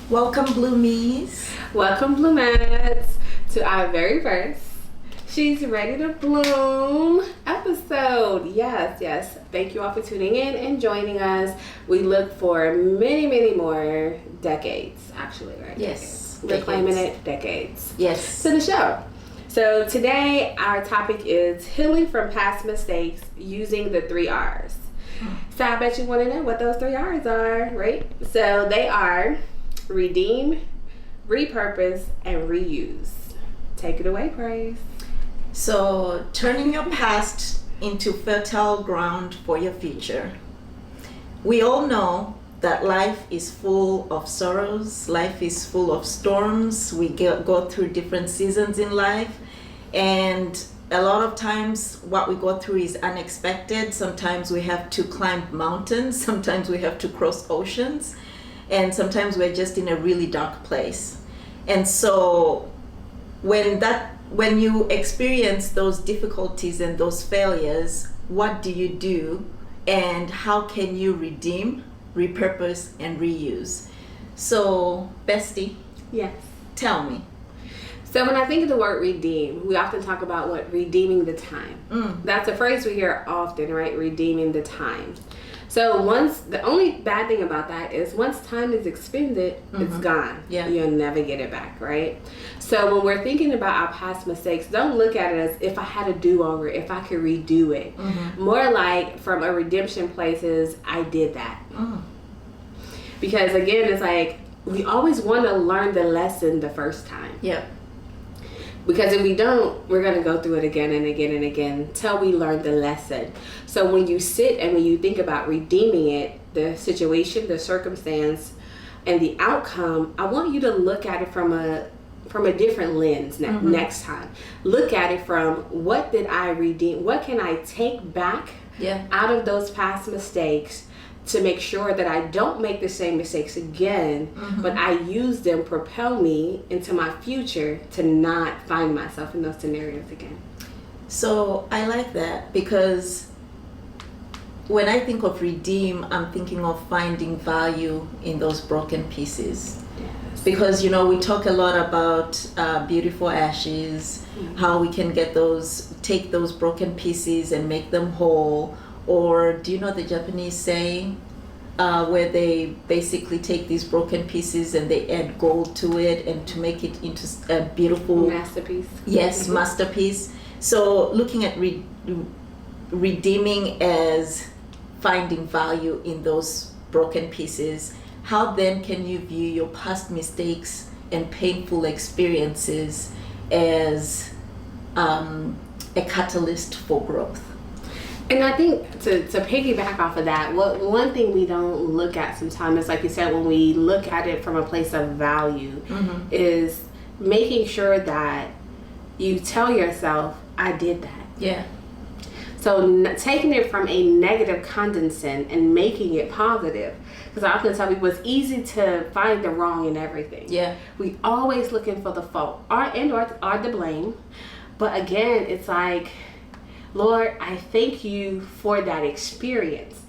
Welcome, Bloomies. Welcome, Bloomettes, to our very first She's Ready to Bloom episode. Yes. Thank you all for tuning in and joining us. We look for many more decades, actually, right? Yes. We're claiming it, decades. Yes. To the show. So today, our topic is healing from past mistakes using the 3 R's. So I bet you want to know what those 3 R's are, right? So they are redeem, repurpose, and reuse. Take it away, Praise. So, turning your past into fertile ground for your future. We all know that life is full of sorrows, life is full of storms. We go through different seasons in life, and a lot of times what we go through is unexpected. Sometimes we have to climb mountains, sometimes we have to cross oceans, and sometimes we're just in a really dark place. And so when you experience those difficulties and those failures, what do you do, and how can you redeem, repurpose, and reuse? So, Bestie, Yes. tell me. So when I think of the word redeem, we often talk about redeeming the time. That's a phrase we hear often, right? Redeeming the time. So the only bad thing about that is once time is expended, it's gone. Yeah. You'll never get it back, right? So when we're thinking about our past mistakes, don't look at it as if I had a do-over, if I could redo it. More like from a redemption place is I did that. Because again, it's like we always want to learn the lesson the first time. Yeah. Because if we don't, we're going to go through it again and again and again till we learn the lesson. So when you sit and when you think about redeeming it, the situation, the circumstance, and the outcome, I want you to look at it from a different lens next time. Look at it from what did I redeem? What can I take back out of those past mistakes to make sure that I don't make the same mistakes again, but I use them, propel me into my future to not find myself in those scenarios again. So I like that, because when I think of redeem, I'm thinking of finding value in those broken pieces. Yes. Because, we talk a lot about beautiful ashes, how we can take those broken pieces and make them whole. Or do you know the Japanese saying where they basically take these broken pieces and they add gold to it and to make it into a beautiful masterpiece? Yes, masterpiece. So looking at redeeming as finding value in those broken pieces, how then can you view your past mistakes and painful experiences as a catalyst for growth? And I think to piggyback off of that, one thing we don't look at sometimes is, like you said, when we look at it from a place of value, is making sure that you tell yourself, I did that. Yeah. So taking it from a negative condensate and making it positive. Because I often tell people it's easy to find the wrong in everything. Yeah. We always looking for the fault or the blame. But again, it's like, Lord, I thank you for that experience,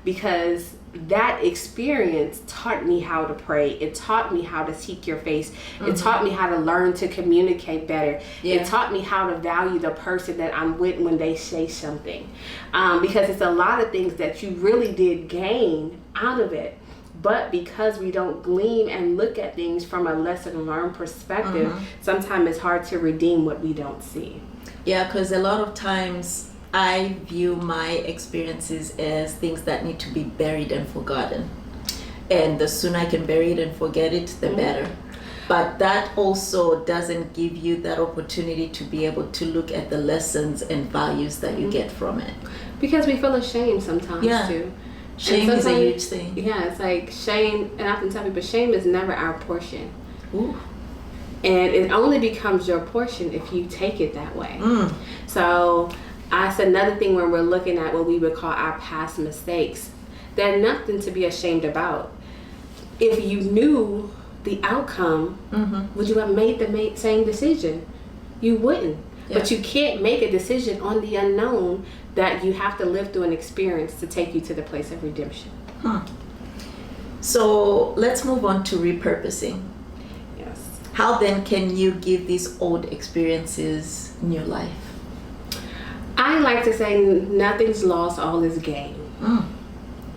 because that experience taught me how to pray. It taught me how to seek your face. It taught me how to learn to communicate better. Yeah. It taught me how to value the person that I'm with when they say something. Because it's a lot of things that you really did gain out of it. But because we don't glean and look at things from a lesson learned perspective, sometimes it's hard to redeem what we don't see. Yeah, because a lot of times I view my experiences as things that need to be buried and forgotten. And the sooner I can bury it and forget it, the better. But that also doesn't give you that opportunity to be able to look at the lessons and values that you get from it. Because we feel ashamed sometimes too. Shame is a huge thing. Yeah, it's like shame, and I often tell people shame is never our portion. Ooh. And it only becomes your portion if you take it that way. So that's another thing when we're looking at what we would call our past mistakes. They're nothing to be ashamed about. If you knew the outcome, would you have made the same decision? You wouldn't. Yeah. But you can't make a decision on the unknown that you have to live through an experience to take you to the place of redemption. So let's move on to repurposing. Yes. How then can you give these old experiences new life? I like to say nothing's lost, all is gained.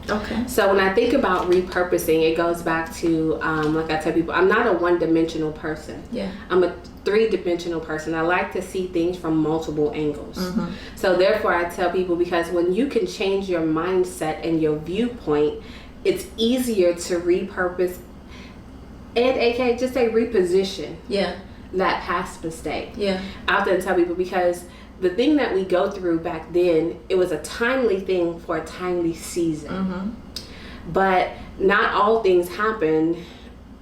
Okay. So when I think about repurposing, it goes back to, like I tell people, I'm not a one-dimensional person. Yeah. I'm a three-dimensional person. I like to see things from multiple angles. Mm-hmm. So therefore, I tell people, because when you can change your mindset and your viewpoint, it's easier to repurpose and aka just say reposition that past mistake. Yeah. I often tell people, because the thing that we go through back then, it was a timely thing for a timely season. Mm-hmm. But not all things happen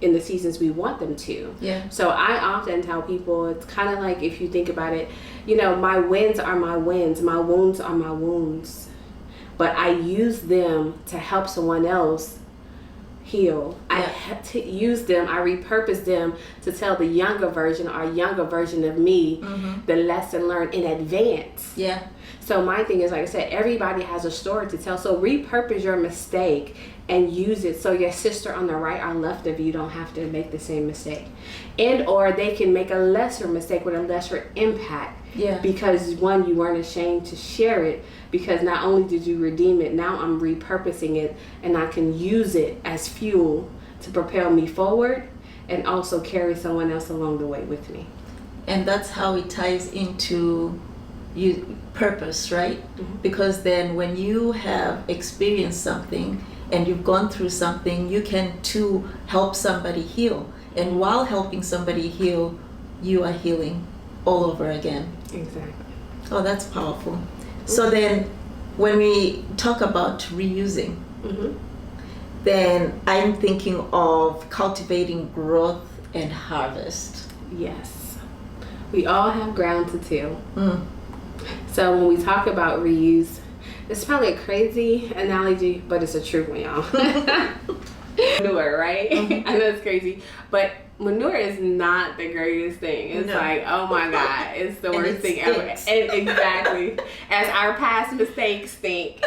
in the seasons we want them to. Yeah. So I often tell people, it's kind of like, if you think about it, you know, my wins are my wins, my wounds are my wounds. But I use them to help someone else heal. Yeah. I had to use them, I repurpose them to tell the younger version of me the lesson learned in advance. Yeah. So my thing is, like I said, everybody has a story to tell. So repurpose your mistake and use it so your sister on the right or left of you don't have to make the same mistake. And or they can make a lesser mistake with a lesser impact. Yeah. Because one, you weren't ashamed to share it, because not only did you redeem it, now I'm repurposing it and I can use it as fuel to propel me forward and also carry someone else along the way with me. And that's how it ties into purpose, right? Mm-hmm. Because then when you have experienced something and you've gone through something, you can too help somebody heal. And while helping somebody heal, you are healing all over again. Exactly. Oh, that's powerful. So then when we talk about reusing, then I'm thinking of cultivating growth and harvest. Yes. We all have ground to till. So when we talk about reuse, it's probably a crazy analogy, but it's a true one, y'all. Manure, right? I know it's crazy, but manure is not the greatest thing. It's like, oh my God, it's the worst thing ever. And exactly. As our past mistakes stink.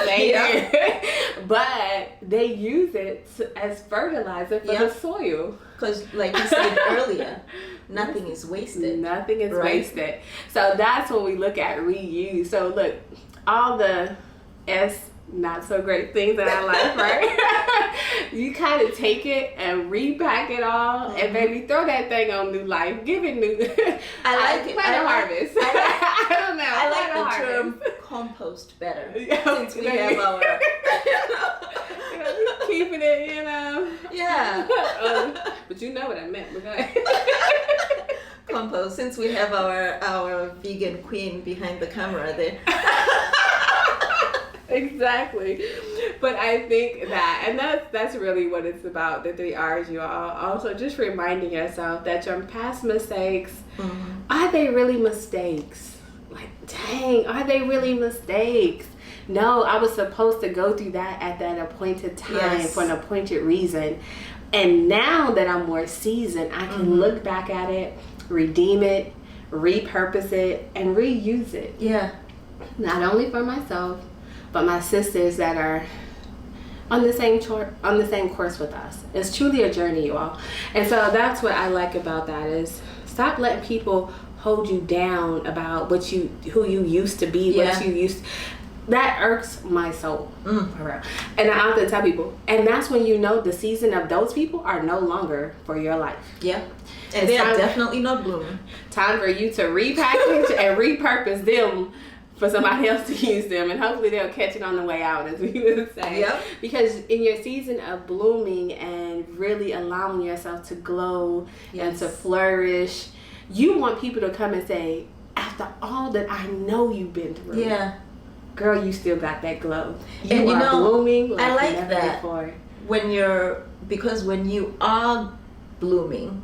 But they use it as fertilizer for the soil. Because like you said earlier, nothing is wasted. Nothing is wasted. So that's when we look at reuse. So look, all the not so great things in our life, right? You kind of take it and repack it all and maybe throw that thing on new life. Give it new. I like it. Plant a harvest. I don't know. I like the term compost better. Since we have our keeping it, you know. Yeah. But you know what I meant. Okay. Compost. Since we have our vegan queen behind the camera there. Exactly. But I think that, and that's really what it's about, the 3 R's, you all. Also just reminding yourself that your past mistakes, are they really mistakes? Like, dang, are they really mistakes? No, I was supposed to go through that at that appointed time for an appointed reason. And now that I'm more seasoned, I can look back at it, redeem it, repurpose it, and reuse it. Yeah. Not only for myself, but my sisters that are on the same course with us. It's truly a journey, you all. And so that's what I like about that, is stop letting people hold you down about who you used to be, what you used. That irks my soul. For real. And I often tell people, and that's when you know the season of those people are no longer for your life. Yeah. And they are definitely not blooming. Time for you to repackage and repurpose them for somebody else to use them, and hopefully they'll catch it on the way out, as we would say. Yep. Because in your season of blooming and really allowing yourself to glow and to flourish, you want people to come and say, after all that I know you've been through, girl, you still got that glow. You are blooming like I like never that before. Because when you are blooming,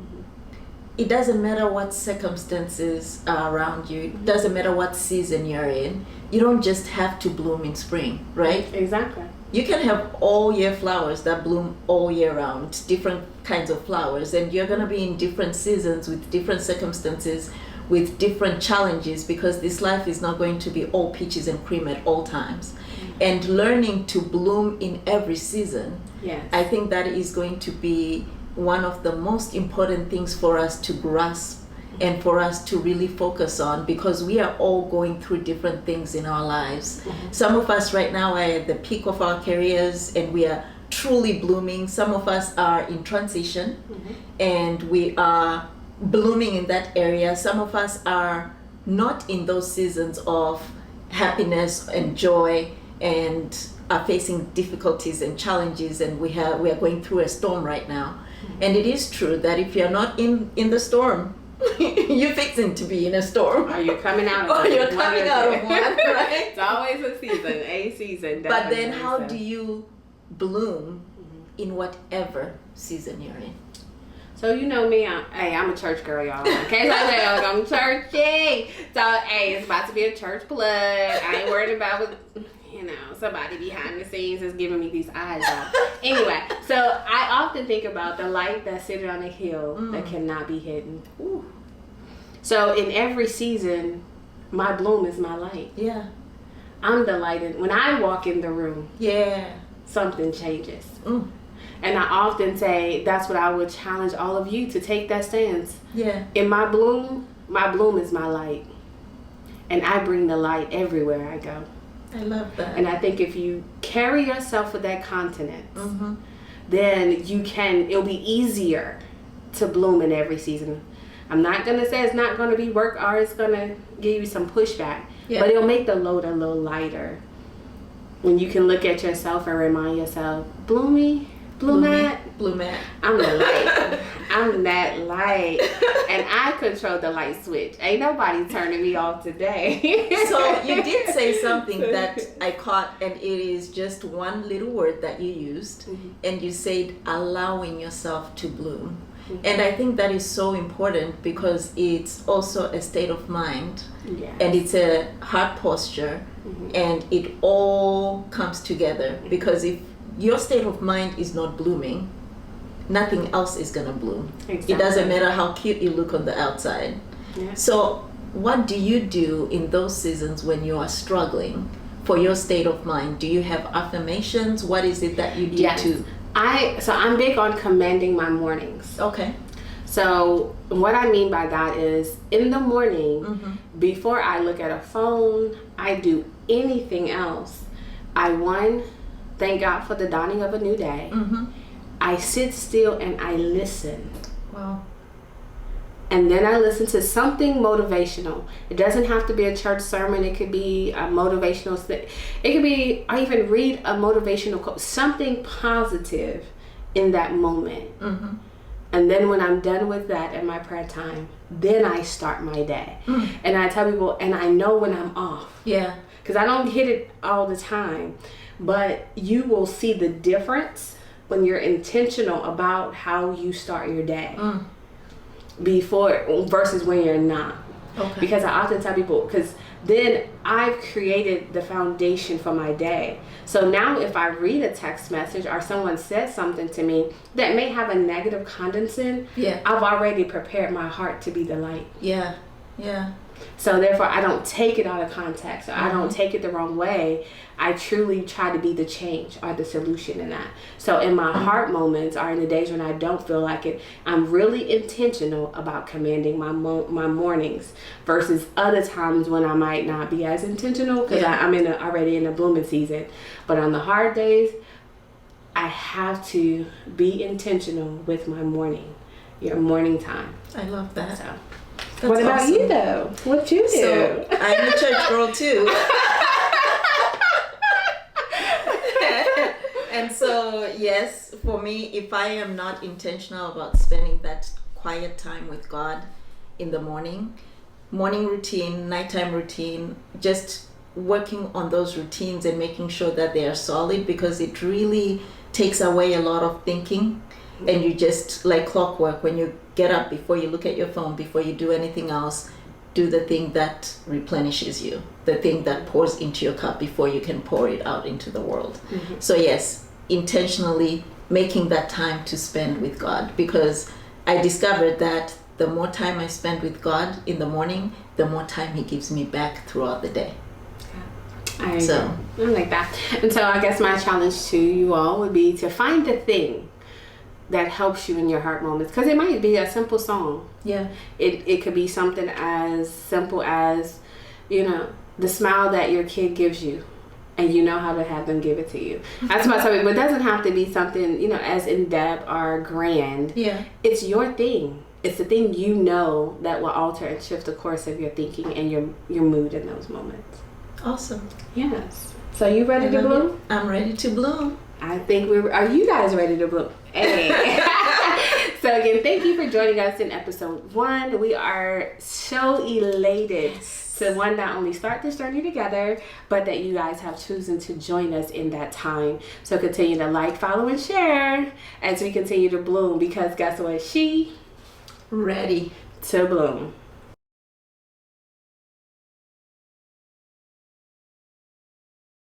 it doesn't matter what circumstances are around you. It doesn't matter what season you're in. You don't just have to bloom in spring, right? Exactly. You can have all year flowers that bloom all year round, different kinds of flowers, and you're going to be in different seasons with different circumstances, with different challenges, because this life is not going to be all peaches and cream at all times. and learning to bloom in every season. Yes. I think that is going to be one of the most important things for us to grasp and for us to really focus on, because we are all going through different things in our lives. Some of us right now are at the peak of our careers and we are truly blooming. Some of us are in transition and we are blooming in that area. Some of us are not in those seasons of happiness and joy and are facing difficulties and challenges, and we are going through a storm right now. And it is true that if you're not in the storm, you're fixing to be in a storm. Or you're coming out of Or one. you're coming out of one, right? It's always a season. But then definitely. how do you bloom in whatever season you're in? So you know me, I'm a church girl, y'all. In case I say I'm churchy. So, hey, it's about to be a church plug. I ain't worried about what, somebody behind the scenes is giving me these eyes out. Anyway, so I often think about the light that's sitting on a hill that cannot be hidden. Ooh. So in every season, my bloom is my light. Yeah. I'm the light. When I walk in the room, something changes. And I often say that's what I would challenge all of you to take that stance. Yeah. In my bloom is my light. And I bring the light everywhere I go. I love that. And I think if you carry yourself with that continence, then it'll be easier to bloom in every season. I'm not going to say it's not going to be work or it's going to give you some pushback, but it'll make the load a little lighter. When you can look at yourself and remind yourself, bloomy, bloomat. I'm the light. I'm that light. And I control the light switch. Ain't nobody turning me off today. So you did say something that I caught, and it is just one little word that you used, and you said allowing yourself to bloom. And I think that is so important because it's also a state of mind, and it's a heart posture, and it all comes together. Because if your state of mind is not blooming, nothing else is gonna bloom. Exactly. It doesn't matter how cute you look on the outside. Yeah. So what do you do in those seasons when you are struggling for your state of mind? Do you have affirmations? What is it that you do to? So I'm big on commanding my mornings. Okay. So what I mean by that is in the morning, before I look at a phone, I do anything else, I thank God for the dawning of a new day. I sit still and I listen. Wow. And then I listen to something motivational. It doesn't have to be a church sermon. It could be a motivational thing. It could be, I even read a motivational quote, something positive in that moment. And then when I'm done with that at my prayer time, then I start my day. And I tell people, and I know when I'm off. Yeah. Because I don't hit it all the time. But you will see the difference when you're intentional about how you start your day before versus when you're not. Okay. Because I often tell people, because then I've created the foundation for my day. So now if I read a text message or someone says something to me that may have a negative condensation, I've already prepared my heart to be the light. Yeah. So therefore I don't take it out of context, or I don't take it the wrong way. I truly try to be the change or the solution in that. So in my heart moments, or in the days when I don't feel like it, I'm really intentional about commanding my mornings versus other times when I might not be as intentional because I'm already in a blooming season. But on the hard days, I have to be intentional with my morning time. I love that. So. What about awesome. You though? What you do? So I'm a church girl too. And so yes, for me, if I am not intentional about spending that quiet time with God in the morning routine, nighttime routine, just working on those routines and making sure that they are solid, because it really takes away a lot of thinking. And you just, like clockwork, when you get up, before you look at your phone, before you do anything else, do the thing that replenishes you, the thing that pours into your cup before you can pour it out into the world. So yes, intentionally making that time to spend with God, because I discovered that the more time I spend with God in the morning, the more time He gives me back throughout the day. I So like that. And so I guess my challenge to you all would be to find the thing that helps you in your heart moments, because it might be a simple song. yeah, It could be something as simple as, the smile that your kid gives you, and you know how to have them give it to you. That's my topic, but it doesn't have to be something, as in depth or grand. yeah. It's your thing. It's the thing that will alter and shift the course of your thinking and your mood in those moments. Awesome. Yes. So you ready to bloom? I'm ready to bloom. I think are you guys ready to bloom? Hey. So again, thank you for joining us in episode 1. We are so elated to not only start this journey together, but that you guys have chosen to join us in that time. So continue to like, follow, and share as we continue to bloom, because guess what? She Ready to bloom.